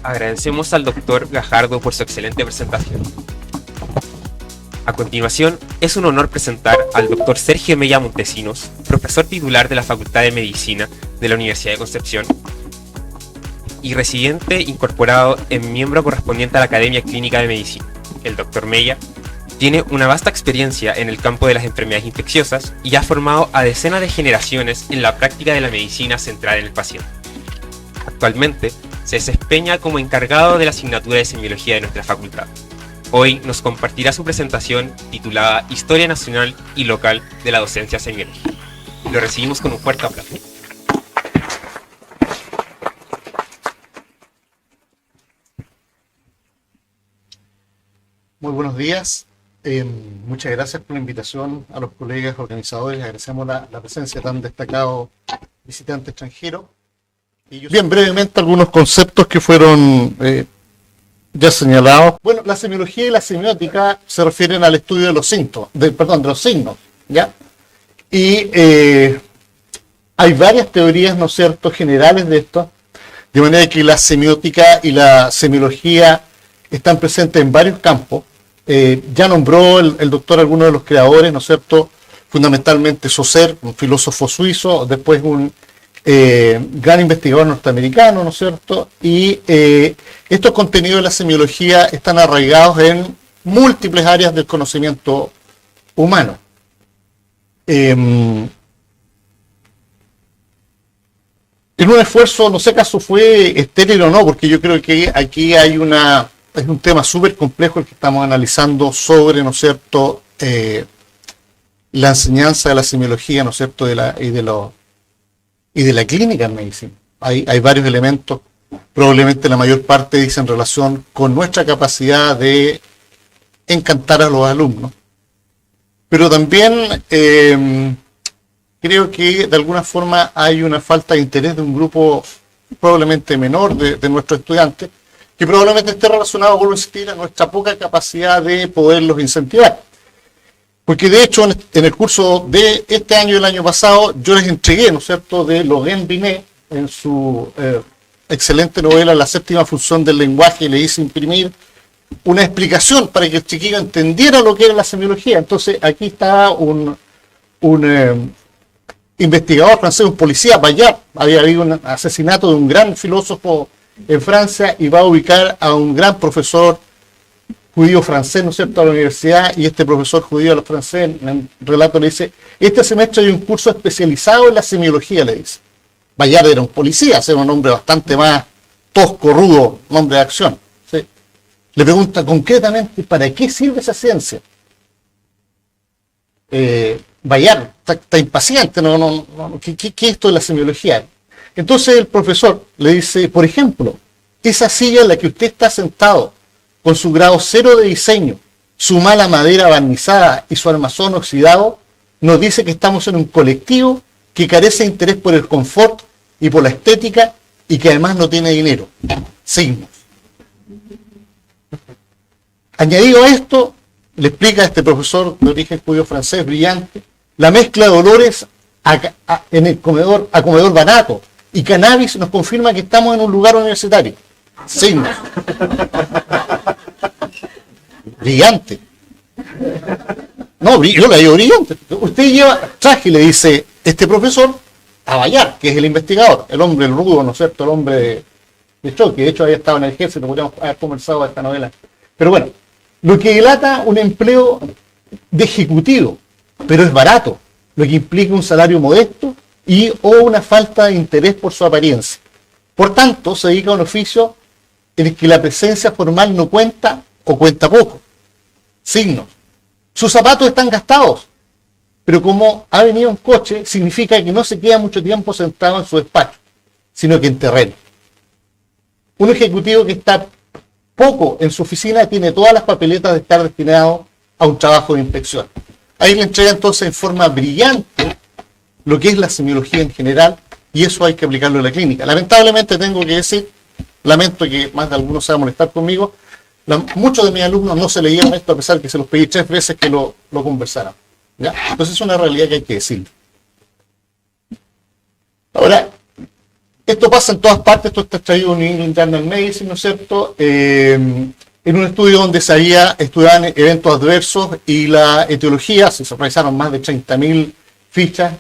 Agradecemos al Dr. Gajardo por su excelente presentación. A continuación, es un honor presentar al Dr. Sergio Mella Montesinos, profesor titular de la Facultad de Medicina de la Universidad de Concepción y residente incorporado en miembro correspondiente a la Academia Clínica de Medicina. El Dr. Mella tiene una vasta experiencia en el campo de las enfermedades infecciosas y ha formado a decenas de generaciones en la práctica de la medicina centrada en el paciente. Actualmente, se desempeña como encargado de la asignatura de semiología de nuestra facultad. Hoy nos compartirá su presentación titulada Historia Nacional y Local de la Docencia Semiológica. Lo recibimos con un fuerte aplauso. Muy buenos días. Muchas gracias por la invitación a los colegas organizadores. Agradecemos la presencia de tan destacado visitante extranjero. Bien, brevemente algunos conceptos que fueron ya señalados. Bueno, la semiología y la semiótica se refieren al estudio de los síntomas, de los signos, ¿ya? Y hay varias teorías, ¿no es cierto?, generales de esto, de manera que la semiótica y la semiología están presentes en varios campos. Ya nombró el doctor algunos de los creadores, ¿no es cierto?, fundamentalmente Saussure, un filósofo suizo, después un gran investigador norteamericano, ¿no es cierto? Y estos contenidos de la semiología están arraigados en múltiples áreas del conocimiento humano. En un esfuerzo, no sé acaso fue estéril o no, porque yo creo que aquí hay es un tema súper complejo el que estamos analizando sobre, ¿no es cierto?, la enseñanza de la semiología, ¿no es cierto?, y de la clínica en medicina. Hay varios elementos, probablemente la mayor parte dicen relación con nuestra capacidad de encantar a los alumnos. Pero también creo que de alguna forma hay una falta de interés de un grupo probablemente menor de nuestros estudiantes, que probablemente esté relacionado, vuelvo a insistir, a nuestra poca capacidad de poderlos incentivar. Porque de hecho en el curso de este año y el año pasado yo les entregué, ¿no es cierto?, de Logan Binet, en su excelente novela La séptima función del lenguaje, y le hice imprimir una explicación para que el chiquillo entendiera lo que era la semiología. Entonces aquí está un investigador francés, un policía, Bayard, había habido un asesinato de un gran filósofo en Francia y va a ubicar a un gran profesor judío francés, ¿no es cierto?, a la universidad, y este profesor judío a los francés en el relato le dice: este semestre hay un curso especializado en la semiología, le dice. Bayard era un policía, era un hombre bastante más tosco, rudo, un hombre de acción, ¿sí? Le pregunta concretamente: ¿para qué sirve esa ciencia? Bayard está impaciente, ¿qué es esto de la semiología? Entonces el profesor le dice: por ejemplo, esa silla en la que usted está sentado, con su grado 0 de diseño, su mala madera barnizada y su armazón oxidado, nos dice que estamos en un colectivo que carece de interés por el confort y por la estética, y que además no tiene dinero. Signos. Añadido a esto, le explica a este profesor de origen judío francés brillante, la mezcla de olores en el comedor barato y cannabis nos confirma que estamos en un lugar universitario. Signos. Brillante. No, yo la digo brillante. Usted lleva traje, le dice este profesor a Bayard, que es el investigador, el hombre, el rudo, ¿no es cierto?, el hombre de choque. De hecho había estado en el ejército, podríamos haber conversado de esta novela. Pero bueno, lo que delata un empleo de ejecutivo, pero es barato, lo que implica un salario modesto o una falta de interés por su apariencia. Por tanto, se dedica a un oficio en el que la presencia formal no cuenta o cuenta poco. Signos. Sus zapatos están gastados, pero como ha venido en coche, significa que no se queda mucho tiempo sentado en su despacho, sino que en terreno. Un ejecutivo que está poco en su oficina tiene todas las papeletas de estar destinado a un trabajo de inspección. Ahí le entrega entonces en forma brillante lo que es la semiología en general, y eso hay que aplicarlo en la clínica. Lamentablemente tengo que decir, lamento que más de algunos se van a molestar conmigo, muchos de mis alumnos no se leyeron esto a pesar de que se los pedí 3 veces que lo conversaran, ¿ya? Entonces es una realidad que hay que decir. Ahora, Esto pasa en todas partes, esto está extraído en New England Journal of Medicine, ¿no es cierto? En un estudio donde se había estudiado eventos adversos y la etiología, se realizaron más de 30.000 fichas,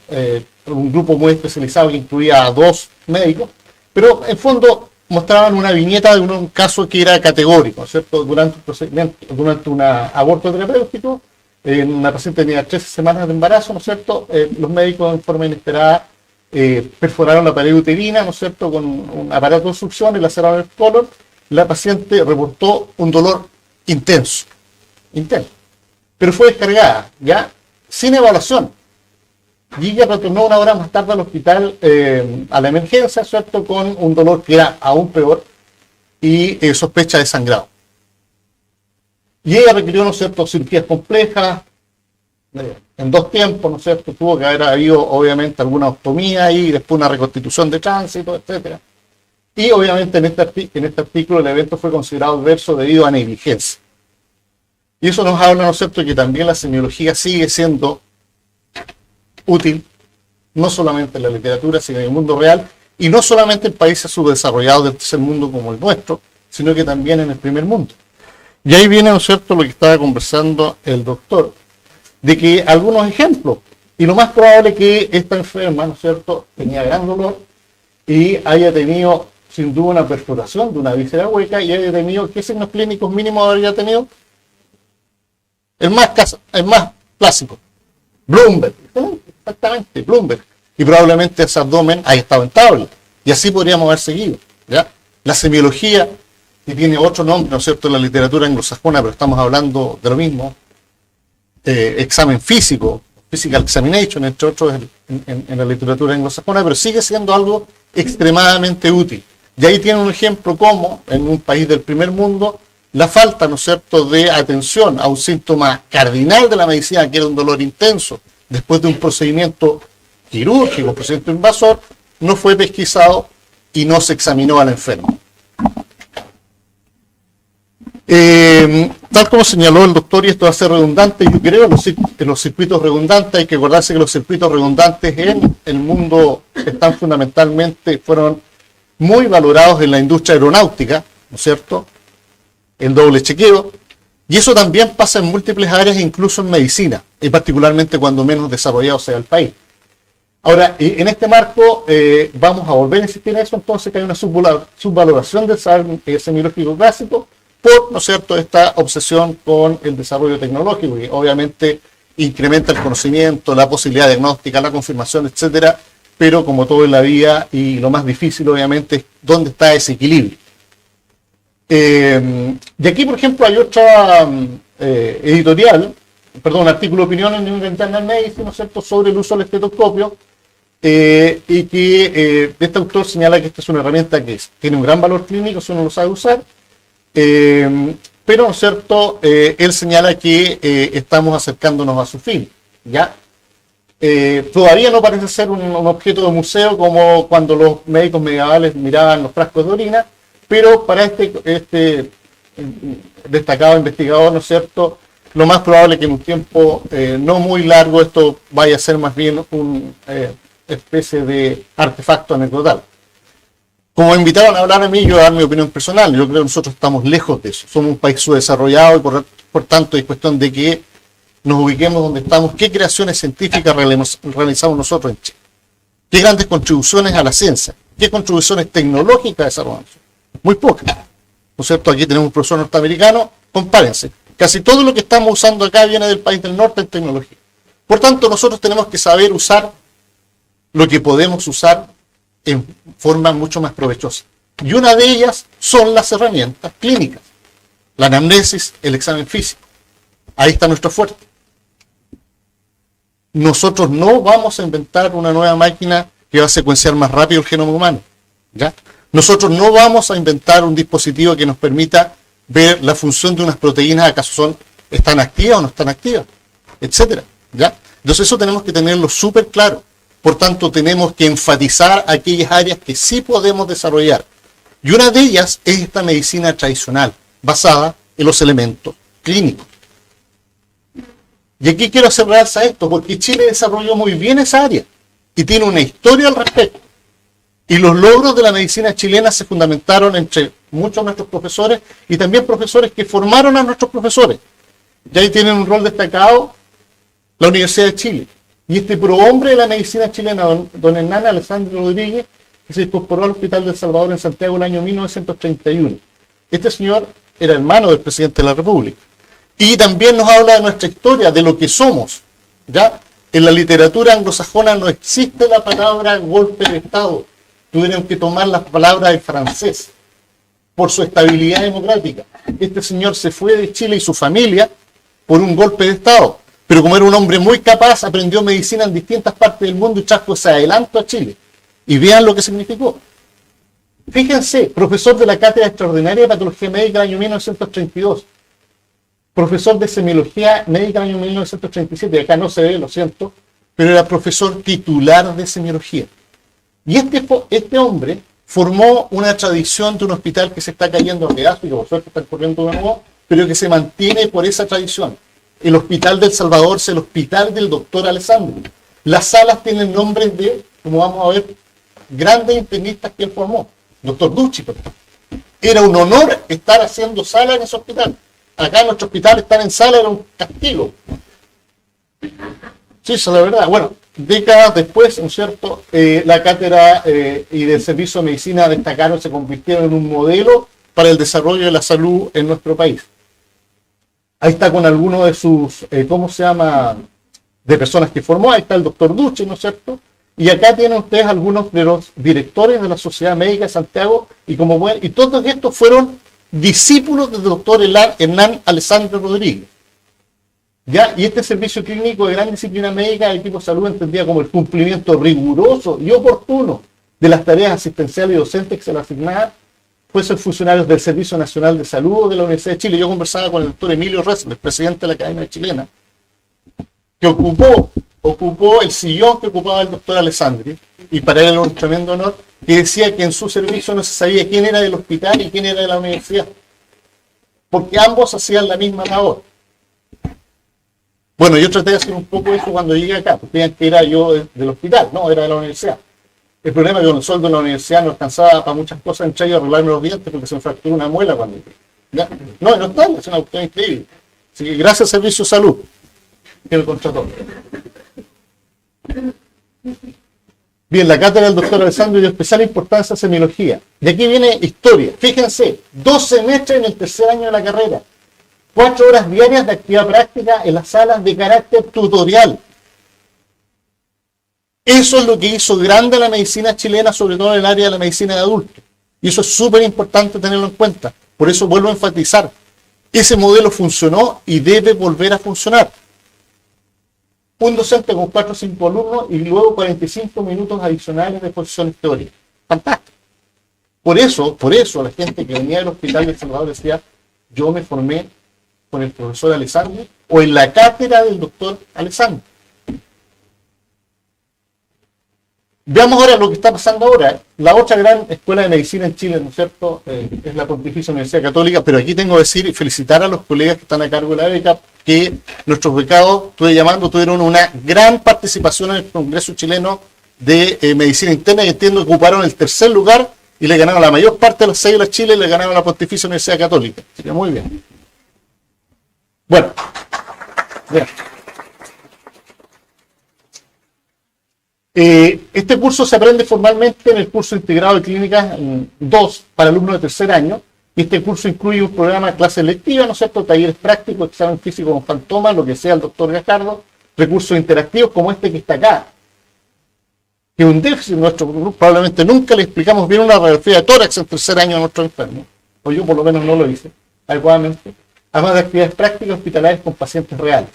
un grupo muy especializado que incluía a 2 médicos, pero en fondo mostraban una viñeta de un caso que era categórico, ¿no es cierto? Durante un procedimiento, durante un aborto terapéutico, una paciente tenía 13 semanas de embarazo, ¿no es cierto? Los médicos en forma inesperada perforaron la pared uterina, ¿no es cierto?, con un aparato de succión y la cerraron el colon. La paciente reportó un dolor intenso, pero fue descargada, ya, sin evaluación. Y ella retornó 1 hora más tarde al hospital, a la emergencia, ¿cierto?, con un dolor que era aún peor y sospecha de sangrado. Y ella requirió, ¿no es cierto?, cirugías complejas, en 2 tiempos, ¿no es cierto?, tuvo que haber habido, obviamente, alguna ostomía y después una reconstitución de tránsito, etcétera. Y obviamente en este artículo el evento fue considerado adverso debido a negligencia. Y eso nos habla, ¿no es cierto?, que también la semiología sigue siendo útil, no solamente en la literatura, sino en el mundo real, y no solamente en países subdesarrollados del tercer mundo como el nuestro, sino que también en el primer mundo. Y ahí viene, ¿no es cierto?, lo que estaba conversando el doctor, de que algunos ejemplos, y lo más probable es que esta enferma, ¿no es cierto?, tenía gran dolor y haya tenido sin duda una perforación de una víscera hueca y haya tenido, ¿qué signos clínicos mínimos habría tenido? El más clásico, Bloomberg, exactamente, Bloomberg, y probablemente ese abdomen haya estado estable, y así podríamos haber seguido, ¿ya? La semiología, que tiene otro nombre, ¿no es cierto?, en la literatura anglosajona, pero estamos hablando de lo mismo, examen físico, physical examination, entre otros en la literatura anglosajona, pero sigue siendo algo extremadamente útil. Y ahí tiene un ejemplo como, en un país del primer mundo, la falta, ¿no es cierto?, de atención a un síntoma cardinal de la medicina, que era un dolor intenso, después de un procedimiento quirúrgico, un procedimiento invasor, no fue pesquisado y no se examinó al enfermo. Tal como señaló el doctor, y esto va a ser redundante, yo creo que los circuitos redundantes, hay que acordarse que los circuitos redundantes en el mundo están fundamentalmente, fueron muy valorados en la industria aeronáutica, ¿no es cierto?, el doble chequeo, y eso también pasa en múltiples áreas, incluso en medicina, y particularmente cuando menos desarrollado sea el país. Ahora, en este marco, vamos a volver a insistir en eso, entonces, que hay una subvaloración del saber semiológico clásico, por, ¿no es cierto?, esta obsesión con el desarrollo tecnológico, que obviamente incrementa el conocimiento, la posibilidad diagnóstica, la confirmación, etcétera, pero como todo en la vida, y lo más difícil obviamente es dónde está ese equilibrio. Y aquí, por ejemplo, hay otra editorial, un artículo de opinión en New England Journal of Medicine, ¿no es cierto?, sobre el uso del estetoscopio, y que este autor señala que esta es una herramienta que tiene un gran valor clínico si uno lo sabe usar, pero, ¿no es cierto?, él señala que estamos acercándonos a su fin, ¿ya? Todavía no parece ser un objeto de museo como cuando los médicos medievales miraban los frascos de orina, pero para este destacado investigador, ¿no es cierto?, lo más probable es que en un tiempo no muy largo esto vaya a ser más bien una especie de artefacto anecdotal. Como me invitaron a hablar a mí, yo voy a dar mi opinión personal. Yo creo que nosotros estamos lejos de eso. Somos un país subdesarrollado y por tanto es cuestión de que nos ubiquemos donde estamos. ¿Qué creaciones científicas realizamos nosotros en Chile? ¿Qué grandes contribuciones a la ciencia? ¿Qué contribuciones tecnológicas desarrollamos? Muy pocas. ¿No es cierto? Aquí tenemos un profesor norteamericano. Compárense. Casi todo lo que estamos usando acá viene del país del norte en tecnología. Por tanto, nosotros tenemos que saber usar lo que podemos usar en forma mucho más provechosa. Y una de ellas son las herramientas clínicas. La anamnesis, el examen físico. Ahí está nuestro fuerte. Nosotros no vamos a inventar una nueva máquina que va a secuenciar más rápido el genoma humano, ¿ya? Nosotros no vamos a inventar un dispositivo que nos permita ver la función de unas proteínas, acaso están activas o no están activas, etcétera, ¿ya? Entonces eso tenemos que tenerlo súper claro. Por tanto, tenemos que enfatizar aquellas áreas que sí podemos desarrollar. Y una de ellas es esta medicina tradicional, basada en los elementos clínicos. Y aquí quiero hacer realza esto, porque Chile desarrolló muy bien esa área y tiene una historia al respecto. Y los logros de la medicina chilena se fundamentaron entre muchos de nuestros profesores y también profesores que formaron a nuestros profesores. Y ahí tienen un rol destacado la Universidad de Chile. Y este prohombre de la medicina chilena, don Hernán Alessandro Rodríguez, que se incorporó al Hospital del Salvador en Santiago en el año 1931. Este señor era hermano del presidente de la República. Y también nos habla de nuestra historia, de lo que somos. ¿Ya? En la literatura anglosajona no existe la palabra golpe de Estado. Tuvieron que tomar la palabra del francés por su estabilidad democrática. Este señor se fue de Chile y su familia por un golpe de Estado. Pero como era un hombre muy capaz, aprendió medicina en distintas partes del mundo y trajo ese adelanto a Chile. Y vean lo que significó. Fíjense, profesor de la Cátedra Extraordinaria de Patología Médica del año 1932. Profesor de Semiología Médica del año 1937. Acá no se ve, lo siento, pero era profesor titular de Semiología. Y este hombre formó una tradición de un hospital que se está cayendo a pedazos, y por suerte está corriendo de nuevo, pero que se mantiene por esa tradición. El Hospital del Salvador es el Hospital del Doctor Alessandri. Las salas tienen nombres de, como vamos a ver, grandes internistas que él formó. Doctor Ducci, por ejemplo. Era un honor estar haciendo sala en ese hospital. Acá en nuestro hospital estar en sala era un castigo. Sí, eso es la verdad. Bueno, décadas después, ¿no es cierto?, la cátedra y del servicio de medicina destacaron, se convirtieron en un modelo para el desarrollo de la salud en nuestro país. Ahí está con algunos de sus, de personas que formó. Ahí está el doctor Ducci, ¿no es cierto? Y acá tienen ustedes algunos de los directores de la Sociedad Médica de Santiago, y todos estos fueron discípulos del doctor Hernán Alessandro Rodríguez. ¿Ya? Y este servicio clínico de gran disciplina médica del equipo de salud entendía como el cumplimiento riguroso y oportuno de las tareas asistenciales y docentes que se le asignaban, puede ser funcionarios del Servicio Nacional de Salud o de la Universidad de Chile. Yo conversaba con el doctor Emilio Resler, presidente de la Academia Chilena, que ocupó el sillón que ocupaba el doctor Alessandri, y para él era un tremendo honor, que decía que en su servicio no se sabía quién era del hospital y quién era de la universidad, porque ambos hacían la misma labor. Bueno, yo traté de hacer un poco eso cuando llegué acá, porque creían que era yo del hospital, no, era de la universidad. El problema es que con el sueldo de la universidad no alcanzaba para muchas cosas, entre ellos arreglarme los dientes porque se me fracturó una muela cuando llegué. ¿Ya? No es una cuestión increíble. Así que gracias al Servicio de Salud que me contrató. Bien, la cátedra del doctor Alessandro dio especial importancia a semiología. Y aquí viene historia. Fíjense, 2 semestres en el tercer año de la carrera. 4 horas diarias de actividad práctica en las salas de carácter tutorial. Eso es lo que hizo grande a la medicina chilena, sobre todo en el área de la medicina de adultos. Y eso es súper importante tenerlo en cuenta. Por eso vuelvo a enfatizar. Ese modelo funcionó y debe volver a funcionar. Un docente con 4 o 5 alumnos y luego 45 minutos adicionales de exposiciones teóricas. Fantástico. Por eso la gente que venía del Hospital del Salvador decía, yo me formé con el profesor Alessandri o en la cátedra del doctor Alessandri. Veamos ahora lo que está pasando ahora. La otra gran escuela de medicina en Chile, ¿no es cierto?, es la Pontificia Universidad Católica, pero aquí tengo que decir y felicitar a los colegas que están a cargo de la beca, que nuestros becados, tuvieron una gran participación en el Congreso Chileno de Medicina Interna, y entiendo que ocuparon el 3er lugar y le ganaron la mayor parte de las cédulas a Chile y le ganaron a la Pontificia Universidad Católica. Así que muy bien. Bueno, bien. Este curso se aprende formalmente en el curso integrado de Clínicas 2 para alumnos de tercer año, y este curso incluye un programa de clases lectivas, ¿no es cierto?, talleres prácticos, examen físico con fantoma, lo que sea el doctor Gajardo, recursos interactivos como este que está acá, que es un déficit en nuestro grupo. Probablemente nunca le explicamos bien una radiografía de tórax en tercer año a nuestros enfermos, o yo por lo menos no lo hice adecuadamente, además de actividades prácticas hospitalarias con pacientes reales.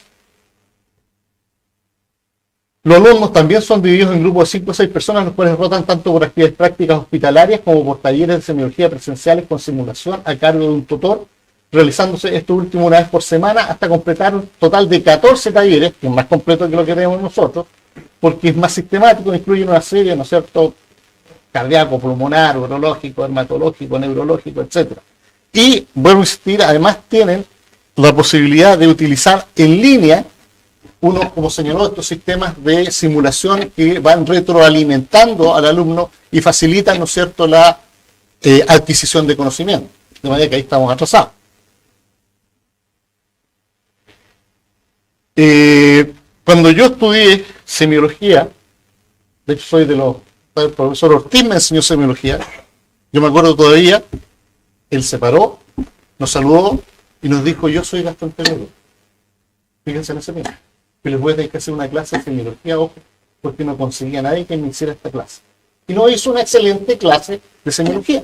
Los alumnos también son divididos en grupos de 5 o 6 personas, los cuales rotan tanto por actividades prácticas hospitalarias como por talleres de semiología presenciales con simulación a cargo de un tutor, realizándose esto último una vez por semana hasta completar un total de 14 talleres, que es más completo que lo que tenemos nosotros, porque es más sistemático, incluye una serie, ¿no es cierto?, cardíaco, pulmonar, urológico, dermatológico, neurológico, etc. Y, vuelvo a insistir, además tienen la posibilidad de utilizar en línea uno, como señaló, estos sistemas de simulación que van retroalimentando al alumno y facilitan, ¿no es cierto?, la adquisición de conocimiento. De manera que ahí estamos atrasados. Cuando yo estudié semiología, de hecho soy el profesor Ortiz me enseñó semiología, yo me acuerdo todavía, él se paró, nos saludó y nos dijo: yo soy gastroenterólogo. Fíjense en ese mismo. Que les voy a tener que hacer una clase de semiología, ojo, porque no conseguía nadie que me hiciera esta clase. Y nos hizo una excelente clase de semiología.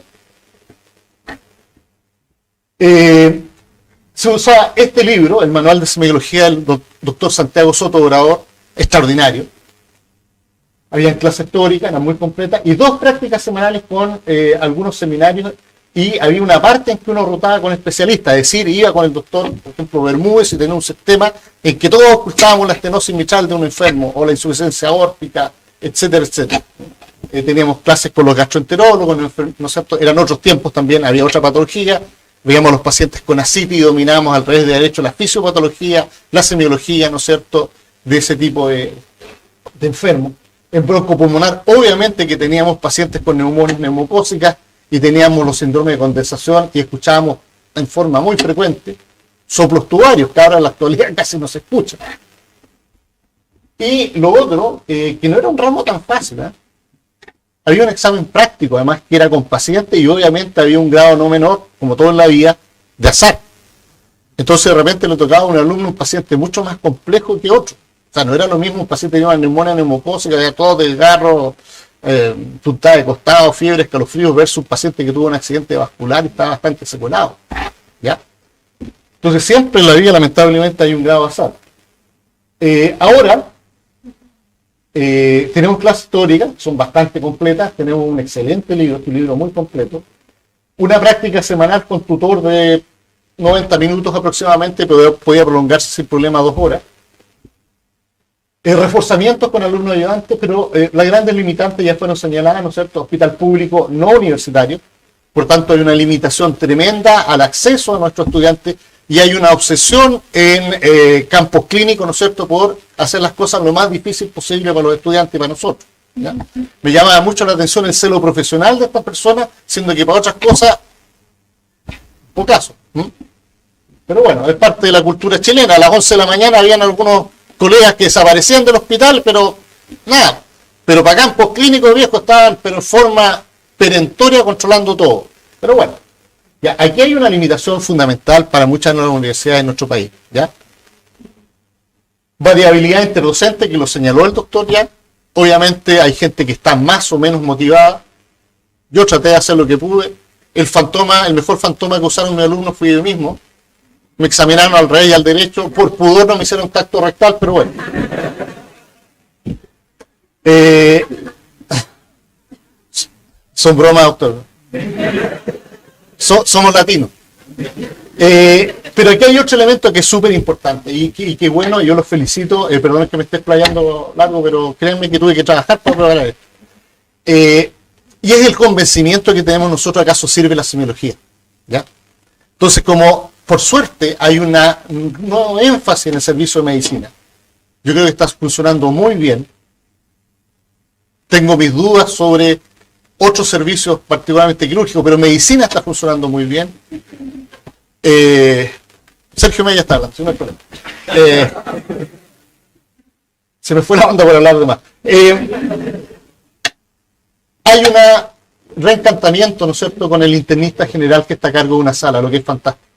Se usa este libro, el manual de semiología del doctor Santiago Soto Obrador, extraordinario. Habían clases teóricas, eran muy completas, y 2 prácticas semanales con algunos seminarios, y había una parte en que uno rotaba con especialistas, es decir, iba con el doctor, por ejemplo, Bermúdez, y tenía un sistema en que todos ocultábamos la estenosis mitral de un enfermo, o la insuficiencia aórtica, etcétera, etcétera. Teníamos clases con los gastroenterólogos, ¿no es cierto? Eran otros tiempos también, había otra patología. Veíamos a los pacientes con ascitis y dominábamos al revés de derecho la fisiopatología, la semiología, ¿no es cierto?, de ese tipo de enfermos. En broncopulmonar, obviamente que teníamos pacientes con neumonias neumocócicas y teníamos los síndromes de condensación y escuchábamos en forma muy frecuente soplos tubarios, que ahora en la actualidad casi no se escucha. Y lo otro, que no era un ramo tan fácil, ¿eh? Había un examen práctico, además, que era con pacientes, y obviamente había un grado no menor, como todo en la vida, de azar. Entonces de repente le tocaba a un alumno un paciente mucho más complejo que otro. O sea, no era lo mismo un paciente que tenía una neumonía neumocócica, de todo desgarro, puntada de costado, fiebre, escalofríos, versus un paciente que tuvo un accidente vascular y estaba bastante secuelado. ¿Ya? Entonces siempre en la vida, lamentablemente, hay un grado de azar. Ahora, tenemos clases teóricas, son bastante completas, tenemos un excelente libro, un libro muy completo, una práctica semanal con tutor de 90 minutos aproximadamente, pero podía prolongarse sin problema 2 horas, reforzamientos con alumnos ayudantes, pero las grandes limitantes ya fueron señaladas, ¿no es cierto? Hospital público no universitario, por tanto hay una limitación tremenda al acceso a nuestros estudiantes, y hay una obsesión en campos clínicos, ¿no es cierto?, por hacer las cosas lo más difícil posible para los estudiantes y para nosotros, ¿ya? Me llama mucho la atención el celo profesional de estas personas, siendo que para otras cosas, pocaso. Pero bueno, es parte de la cultura chilena. A las 11 de la mañana habían algunos colegas que desaparecían del hospital, pero nada. Pero para campos clínicos viejos estaban, pero en forma perentoria, controlando todo. Pero bueno. Ya, aquí hay una limitación fundamental para muchas de las universidades en nuestro país, ¿ya? Variabilidad interdocente, que lo señaló el doctor ya. Obviamente hay gente que está más o menos motivada. Yo traté de hacer lo que pude. El mejor fantoma que usaron mis alumnos fui yo mismo. Me examinaron al revés y al derecho. Por pudor no me hicieron tacto rectal, pero bueno. Son bromas, doctor. Somos latinos. Pero aquí hay otro elemento que es súper importante y que bueno, yo los felicito. Perdón que me esté explayando largo, pero créanme que tuve que trabajar para preparar esto. Y es el convencimiento que tenemos nosotros, acaso sirve la semiología, ¿ya? Entonces, como por suerte hay un nuevo énfasis en el servicio de medicina, yo creo que está funcionando muy bien. Tengo mis dudas sobre otros servicios, particularmente quirúrgicos, pero medicina está funcionando muy bien. Sergio Mella está hablando, si no hay problema. Se me fue la onda por hablar de más. Hay un reencantamiento, ¿no es cierto?, con el internista general que está a cargo de una sala, lo que es fantástico.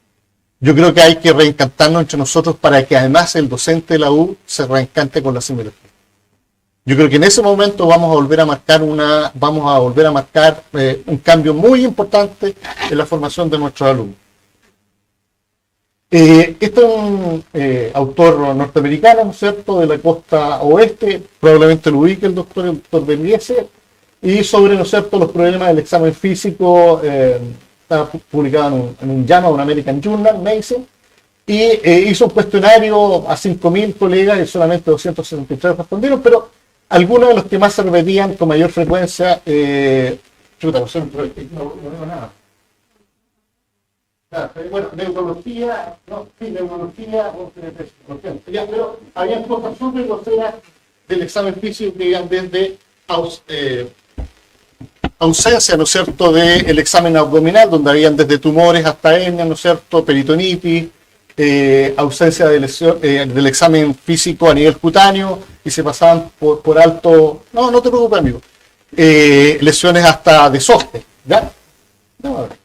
Yo creo que hay que reencantarnos entre nosotros para que además el docente de la U se reencante con la semiología. Yo creo que en ese momento vamos a volver a marcar un cambio muy importante en la formación de nuestros alumnos. Este es un autor norteamericano, ¿no es cierto?, de la costa oeste, probablemente lo ubique el doctor Berliese, y sobre, ¿no es cierto?, los problemas del examen físico. Está publicado en un JAMA, un American Journal, Medicine, y hizo un cuestionario a 5.000 colegas y solamente 273 respondieron, pero algunos de los que más se repetían con mayor frecuencia, no veo nada. Bueno, neurología, no, sí, neurología, ya, pero había cosas súper groseras del examen físico que iban desde ausencia, ¿no es cierto?, del examen abdominal, donde habían desde tumores hasta hernias, ¿no es cierto?, peritonitis, ausencia de lesión, del examen físico a nivel cutáneo, y se pasaban por alto, no te preocupes, amigo, lesiones hasta de soste, ¿ya? No, a ver.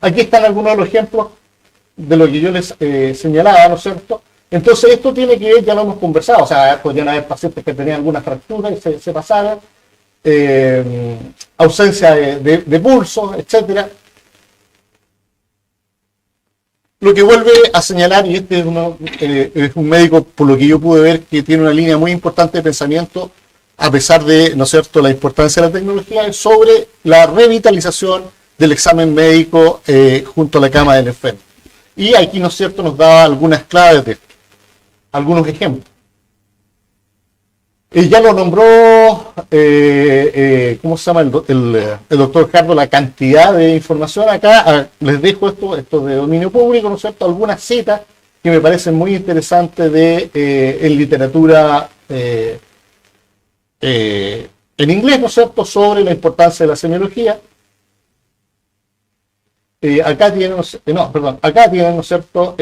Aquí están algunos de los ejemplos de lo que yo les señalaba, ¿no es cierto? Entonces esto tiene que ver, ya lo hemos conversado, o sea, podrían haber pacientes que tenían alguna fractura y se pasaban, ausencia de pulso, etcétera. Lo que vuelve a señalar, y este es un médico, por lo que yo pude ver, que tiene una línea muy importante de pensamiento, a pesar de, ¿no es cierto?, la importancia de la tecnología, es sobre la revitalización del examen médico junto a la cama del enfermo. Y aquí, ¿no es cierto?, nos da algunas claves de esto, algunos ejemplos. Ya lo nombró, ¿cómo se llama el doctor Jardo? La cantidad de información acá. Les dejo esto de dominio público, ¿no es cierto? Algunas citas que me parecen muy interesantes en literatura en inglés, ¿no es cierto?, sobre la importancia de la semiología. Acá tienen, ¿no es cierto?,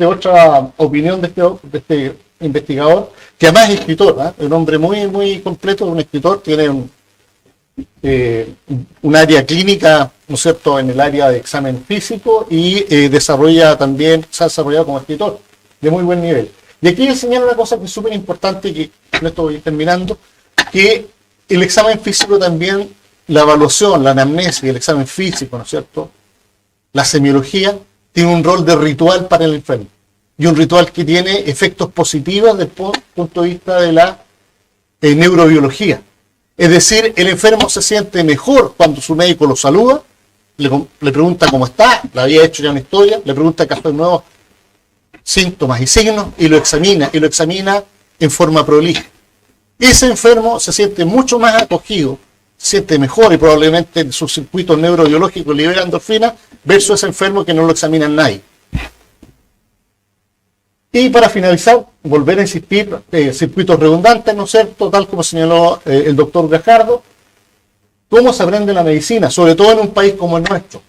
otra opinión de este investigador, que además es escritor, un hombre muy, muy completo, un escritor, tiene un área clínica, ¿no es cierto?, en el área de examen físico y se ha desarrollado como escritor de muy buen nivel. Y aquí le señala una cosa que es súper importante, que con esto voy terminando, que el examen físico también, la evaluación, la anamnesis, el examen físico, ¿no es cierto?, la semiología, tiene un rol de ritual para el enfermo. Y un ritual que tiene efectos positivos desde el punto de vista de la neurobiología. Es decir, el enfermo se siente mejor cuando su médico lo saluda, le pregunta cómo está, le había hecho ya una historia, le pregunta casos nuevos síntomas y signos, y lo examina en forma prolija. Ese enfermo se siente mucho más acogido, se siente mejor y probablemente sus circuitos neurobiológicos liberan endorfinas versus ese enfermo que no lo examina nadie. Y para finalizar, volver a insistir, circuitos redundantes, ¿no es cierto?, tal como señaló el doctor Gajardo. ¿Cómo se aprende la medicina? Sobre todo en un país como el nuestro.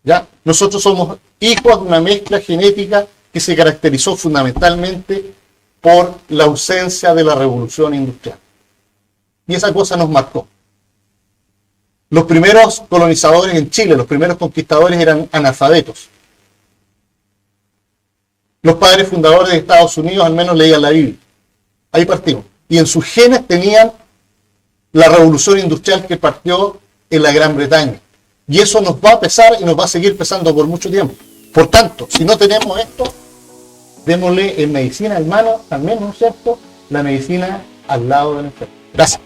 ¿Ya? Nosotros somos hijos de una mezcla genética que se caracterizó fundamentalmente por la ausencia de la revolución industrial. Y esa cosa nos marcó. Los primeros colonizadores en Chile, los primeros conquistadores eran analfabetos. Los padres fundadores de Estados Unidos al menos leían la Biblia. Ahí partimos. Y en sus genes tenían la revolución industrial que partió en la Gran Bretaña. Y eso nos va a pesar y nos va a seguir pesando por mucho tiempo. Por tanto, si no tenemos esto, démosle en medicina, hermano, también, ¿no es cierto?, la medicina al lado del enfermo. Gracias.